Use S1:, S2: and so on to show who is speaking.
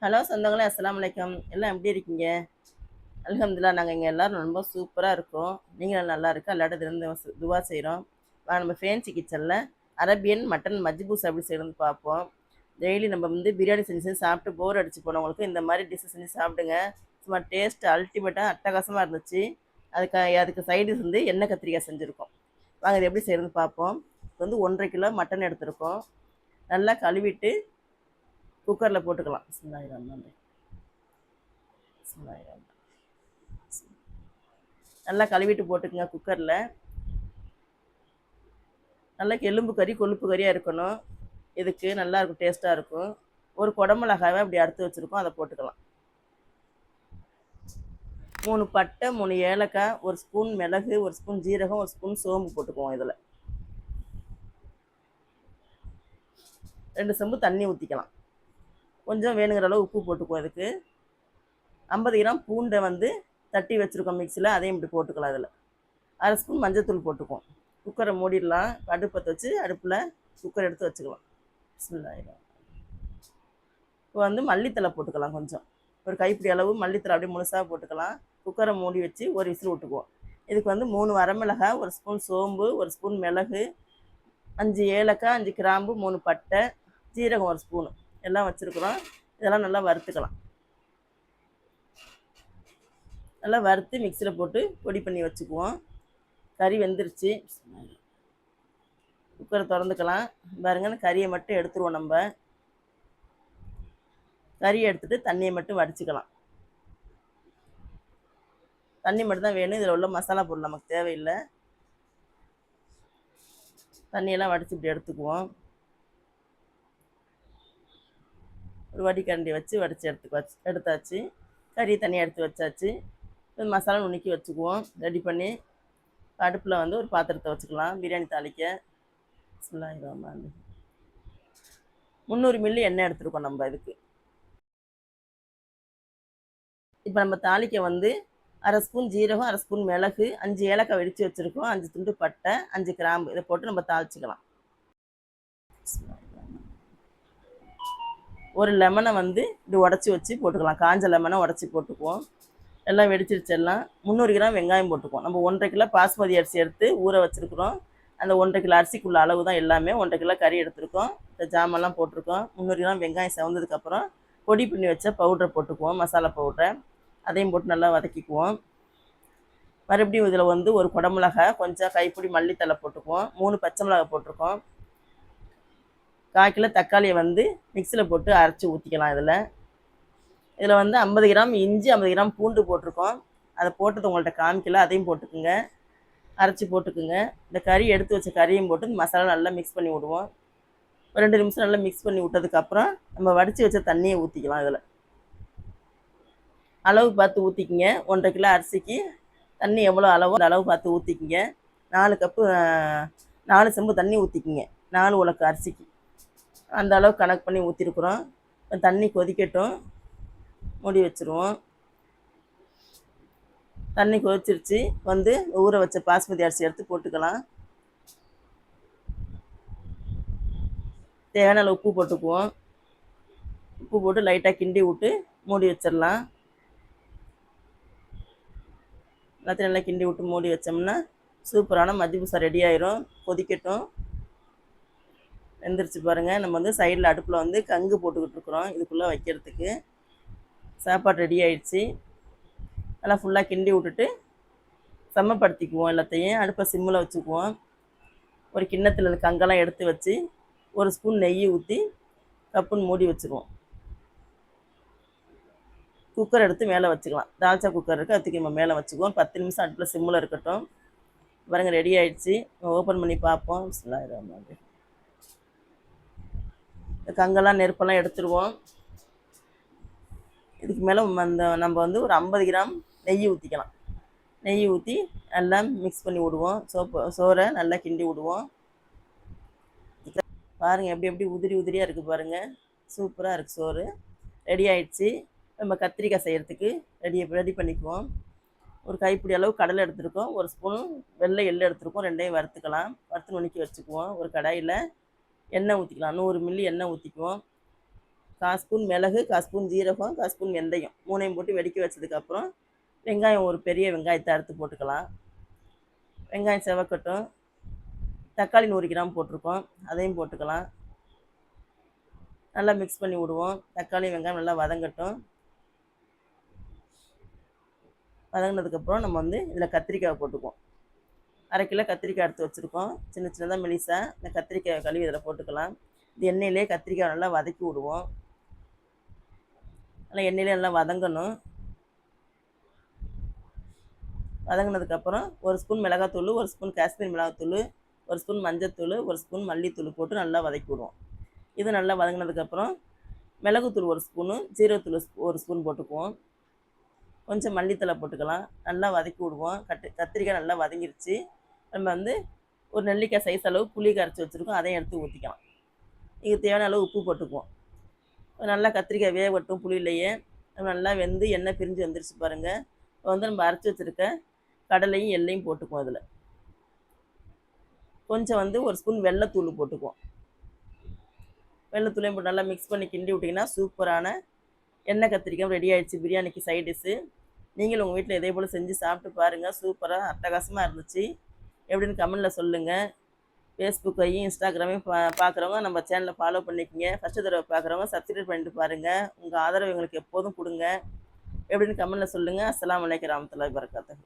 S1: Hello சொந்தங்களே, அஸ்ஸலாமு அலைக்கும். எல்லாம் எப்படி இருக்கீங்க? அல்ஹம்துலில்லாஹ் நாங்கள் இங்கே எல்லோரும் ரொம்ப சூப்பராக இருக்கோம். நீங்களும் நல்லா இருக்கா? எல்லாரும் இருந்து துவா செய்கிறோம். நம்ம ஃபேன்சி கிச்சனில் அரபியன் மட்டன் மஜ்பூஸ் எப்படி செய்யணும்னு பார்ப்போம். டெய்லி நம்ம பிரியாணி செஞ்சு செஞ்சு சாப்பிட்டு போர் அடிச்சு போனவங்களுக்கு இந்த மாதிரி டிஷ்ஷு செஞ்சு சாப்பிடுங்க. சும்மா டேஸ்ட் அல்டிமேட்டாக அட்டகாசமாக இருந்துச்சு. அதுக்கு சைடிஷ் எண்ணெய் கத்திரிக்காய் செஞ்சுருக்கோம். வாங்க இது எப்படி செய்யணும்னு பார்ப்போம். இப்போ 1.5 கிலோ மட்டன் எடுத்துருக்கோம். நல்லா கழுவிட்டு குக்கரில் போட்டுக்கலாம். நல்லா கழுவிட்டு போட்டுக்குங்க குக்கரில். நல்லா எலும்பு கறி கொழுப்பு கறியாக இருக்கணும். இதுக்கு நல்லாயிருக்கும், டேஸ்ட்டாக இருக்கும். ஒரு குடமிளகாவை அப்படி அறுத்து வச்சுருக்கோம், அதை போட்டுக்கலாம். 3 பட்டை, 3 ஏலக்காய், 1 ஸ்பூன் மிளகு, 1 ஸ்பூன் ஜீரகம், 1 ஸ்பூன் சோம்பு போட்டுக்குவோம். இதில் 2 செம்பு தண்ணி ஊற்றிக்கலாம். கொஞ்சம் வேணுங்கிற அளவு உப்பு போட்டுக்குவோம். இதுக்கு 50 கிராம் பூண்டை தட்டி வச்சுருக்கோம் மிக்சியில், அதையும் இப்படி போட்டுக்கலாம். இதில் 1/2 ஸ்பூன் மஞ்சத்தூள் போட்டுக்குவோம். குக்கரை மூடிடலாம். அடுப்பத்தை வச்சு அடுப்பில் குக்கர் எடுத்து வச்சுக்கலாம். பிஸ்மில்லாஹ். இப்போ மல்லித்தலை போட்டுக்கலாம். கொஞ்சம் ஒரு கைப்பிடி அளவு மல்லித்தலை அப்படியே முழுசாக போட்டுக்கலாம். குக்கரை மூடி வச்சு ஒரு விசில் விட்டுக்குவோம். இதுக்கு 3 வரமிளகாய், 1 ஸ்பூன் சோம்பு, 1 ஸ்பூன் மிளகு, 5 ஏலக்காய், 5 கிராம்பு, 3 பட்டை, ஜீரகம் 1 ஸ்பூனு எல்லாம் வச்சுருக்குறோம். இதெல்லாம் நல்லா வறுத்துக்கலாம். நல்லா வறுத்து மிக்சியில் போட்டு பொடி பண்ணி வச்சுக்குவோம். கறி வெந்துருச்சு. குக்கரை திறந்துக்கலாம். பாருங்க, கறியை மட்டும் எடுத்துருவோம். நம்ம கறியை எடுத்துகிட்டு தண்ணியை மட்டும் வடிச்சுக்கலாம். தண்ணி மட்டும் தான் வேணும். இதில் உள்ள மசாலா பொருள் நமக்கு தேவையில்லை. தண்ணியெல்லாம் வடித்து இப்படி எடுத்துக்குவோம். ஒரு வடிகரண்டி வச்சு வடித்து எடுத்தாச்சு. கறி தண்ணியை எடுத்து வச்சாச்சு. மசாலா நுணுக்கி வச்சுக்குவோம். ரெடி பண்ணி அடுப்பில் ஒரு பாத்திரத்தை வச்சுக்கலாம். பிரியாணி தாளிக்க 300 மில்லி எண்ணெய் எடுத்துருக்கோம் நம்ம இதுக்கு. இப்போ நம்ம தாளிக்க 1/2 ஸ்பூன் ஜீரகம், 1/2 ஸ்பூன் மிளகு, 5 ஏலக்காய் வெடித்து வச்சுருக்கோம், 5 துண்டு பட்டை, 5 கிராம்பு இதை போட்டு நம்ம தாளிச்சிக்கலாம். ஒரு லெமனை இப்படி உடச்சி வச்சு போட்டுக்கலாம். காஞ்ச லெமனை உடச்சி போட்டுக்குவோம். எல்லாம் வெடிச்சிருச்சு. எல்லாம் 300 கிராம் வெங்காயம் போட்டுக்குவோம். நம்ம 1.5 கிலோ பாஸ்மதி அரிசி எடுத்து ஊற வச்சுருக்குறோம். அந்த 1.5 கிலோ அரிசிக்குள்ள அளவு தான் எல்லாமே. 1.5 கிலோ கறி எடுத்துருக்கோம். இந்த ஜாமெல்லாம் போட்டிருக்கோம். 300 கிராம் வெங்காயம் செவந்ததுக்கப்புறம் பொடி பண்ணி வச்ச பவுடரை போட்டுக்குவோம், மசாலா பவுடரை. அதையும் போட்டு நல்லா வதக்கிக்குவோம். மறுபடியும் இதில் ஒரு குடமிளகாய், கொஞ்சம் கைப்பிடி மல்லித்தலை போட்டுக்குவோம். 3 பச்சை மிளகாய் போட்டிருக்கோம். 1/4 கிலோ தக்காளியை மிக்சியில் போட்டு அரைச்சி ஊற்றிக்கலாம். இதில் 50 கிராம் இஞ்சி, 50 கிராம் பூண்டு போட்டிருக்கோம். அதை போட்டது உங்கள்கிட்ட காமிக்கல, அதையும் போட்டுக்குங்க. அரைச்சி போட்டுக்குங்க. இந்த கறி எடுத்து வச்ச கறியும் போட்டு மசாலா நல்லா மிக்ஸ் பண்ணி விடுவோம். ஒரு 2 நிமிஷம் நல்லா மிக்ஸ் பண்ணி விட்டதுக்கப்புறம் நம்ம வடித்து வச்ச தண்ணியை ஊற்றிக்கலாம். இதில் அளவு பார்த்து ஊற்றிக்கிங்க. 1.5 கிலோ அரிசிக்கு தண்ணி எவ்வளோ அளவோ அந்த அளவு பார்த்து ஊற்றிக்கிங்க. 4 கப்பு 4 செம்பு தண்ணி ஊற்றிக்கிங்க. 4 உலக்கு அரிசிக்கு அந்த அளவு கணக்கு பண்ணி ஊற்றிருக்குறோம். தண்ணி கொதிக்கட்டும், மூடி வச்சுருவோம். தண்ணி கொதிச்சிருச்சு. ஊற வச்ச பாஸ்மதி அரிசி எடுத்து போட்டுக்கலாம். தேவையான அளவு உப்பு போட்டுக்குவோம். உப்பு போட்டு லைட்டாக கிண்டி விட்டு மூடி வச்சிடலாம். எல்லாத்தையும் நல்லா கிண்டி விட்டு மூடி வச்சோம்னா சூப்பரான மஜ்பூஸா ரெடி ஆயிரும். கொதிக்கட்டும். வெந்துருச்சு பாருங்கள். நம்ம சைடில் அடுப்பில் கங்கு போட்டுக்கிட்டு இருக்கிறோம். இதுக்குள்ளே வைக்கிறதுக்கு சாப்பாடு ரெடி ஆயிடுச்சு. நல்லா ஃபுல்லாக கிண்டி விட்டுட்டு சமப்படுத்திக்குவோம். எல்லாத்தையும் அடுப்பை சிம்மில் வச்சுக்குவோம். ஒரு கிண்ணத்தில் கங்கெல்லாம் எடுத்து வச்சு 1 ஸ்பூன் நெய் ஊற்றி கப்புன்னு மூடி வச்சுக்குவோம். குக்கர் எடுத்து மேலே வச்சுக்கலாம். தால்ச்சா குக்கர் இருக்குது, அதுக்கு நம்ம மேலே வச்சுக்குவோம். 10 நிமிஷம் அடுப்பில் சிம்மில் இருக்கட்டும். பாருங்கள், ரெடி ஆகிடுச்சு. ஓப்பன் பண்ணி பார்ப்போம். இந்த கங்கெல்லாம் நெருப்பெல்லாம் எடுத்துருவோம். இதுக்கு மேலே நம்ம ஒரு 50 கிராம் நெய் ஊற்றிக்கலாம். நெய் ஊற்றி நல்லா மிக்ஸ் பண்ணி விடுவோம். சோறை நல்லா கிண்டி விடுவோம். பாருங்கள், எப்படி உதிரி உதிரியாக இருக்குது பாருங்கள். சூப்பராக இருக்குது. சோறு ரெடி ஆகிடுச்சு. நம்ம கத்திரிக்காய் செய்கிறதுக்கு ரெடி பண்ணிக்குவோம். ஒரு கைப்பிடி அளவு கடலை எடுத்துருக்கோம். 1 ஸ்பூன் வெள்ளை எள்ளு எடுத்துருக்கோம். ரெண்டையும் வறுத்துக்கலாம். வறுத்து நுணுக்கி வச்சுக்குவோம். ஒரு கடாயில் எண்ணெய் ஊற்றிக்கலாம். 100 மில்லி எண்ணெய் ஊற்றிக்குவோம். 1/4 ஸ்பூன் மிளகு, 1/4 ஸ்பூன் ஜீரகம், 1/4 ஸ்பூன் வெந்தயம் 3யும் போட்டு வெடிக்க வச்சதுக்கப்புறம் வெங்காயம் ஒரு பெரிய வெங்காயத்தை அறுத்து போட்டுக்கலாம். வெங்காயம் செவக்கட்டும். தக்காளி 100 கிராம் போட்டிருக்கோம், அதையும் போட்டுக்கலாம். நல்லா மிக்ஸ் பண்ணி விடுவோம். தக்காளி வெங்காயம் நல்லா வதங்கட்டும். வதங்கினதுக்கப்புறம் நம்ம வந்து இதில் கத்திரிக்காய் போட்டுக்குவோம். 1/2 கிலோ கத்திரிக்காய் எடுத்து வச்சுருக்கோம், சின்ன சின்னதாக மெலிசாக. இந்த கத்திரிக்காய் கழுவி இதில் போட்டுக்கலாம். இது எண்ணெயிலே கத்திரிக்காய் நல்லா வதக்கி விடுவோம். நல்லா எண்ணெயிலே நல்லா வதங்கணும். வதங்கினதுக்கப்புறம் 1 ஸ்பூன் மிளகாத்தூள், 1 ஸ்பூன் காஷ்மீர் மிளகாத்தூள், 1 ஸ்பூன் மஞ்சத்தூள், 1 ஸ்பூன் மல்லித்தூள் போட்டு நல்லா வதக்கி விடுவோம். இது நல்லா வதங்கினதுக்கப்புறம் மிளகுத்தூள் 1 ஸ்பூனு, ஜீரகத்தூள் 1 ஸ்பூன் போட்டுக்குவோம். கொஞ்சம் மல்லித்தலை போட்டுக்கலாம். நல்லா வதக்கி விடுவோம். கத்திரிக்காய் நல்லா வதங்கிருச்சு. நம்ம வந்து ஒரு நெல்லிக்காய் சைஸ் அளவு புளி கரைச்சி வச்சுருக்கோம், அதையும் எடுத்து ஊற்றிக்கலாம். இதுக்கு தேவையான அளவு உப்பு போட்டுக்குவோம். நல்லா கத்திரிக்காய் வேகட்டும். புளியிலையே நல்லா வெந்து எண்ணெய் பிரிஞ்சு வந்துருச்சு பாருங்கள். இப்போ வந்து நம்ம அரைச்சி வச்சுருக்க கடலையும் எள்ளையும் போட்டுக்குவோம். அதில் கொஞ்சம் வந்து 1 ஸ்பூன் வெள்ளைத்தூள் போட்டுக்குவோம். வெள்ளைத்தூளையும் போட்டு நல்லா மிக்ஸ் பண்ணி கிண்டி விட்டிங்கன்னா சூப்பரான எண்ணெய் கத்திரிக்காய் ரெடி ஆகிடுச்சு, பிரியாணிக்கு சைட் டிஷ்ஷு. நீங்களும் உங்கள் வீட்டில் இதே போல் செஞ்சு சாப்பிட்டு பாருங்கள். சூப்பராக அட்டகாசமாக இருந்துச்சு. எப்படின்னு கமெண்டில் சொல்லுங்கள். ஃபேஸ்புக்கையும் இன்ஸ்டாகிராமையும் பார்க்குறவங்க நம்ம சேனலை ஃபாலோ பண்ணிக்கோங்க. ஃபஸ்ட்டு தடவை பார்க்குறவங்க சப்ஸ்கிரைப் பண்ணிட்டு பாருங்கள். உங்கள் ஆதரவு எங்களுக்கு எப்போதும் கொடுங்க. எப்படின்னு கமெண்டில் சொல்லுங்கள். அஸ்ஸலாமு அலைக்கும் வரஹ்மத்துல்லாஹி வபரகாத்துஹு.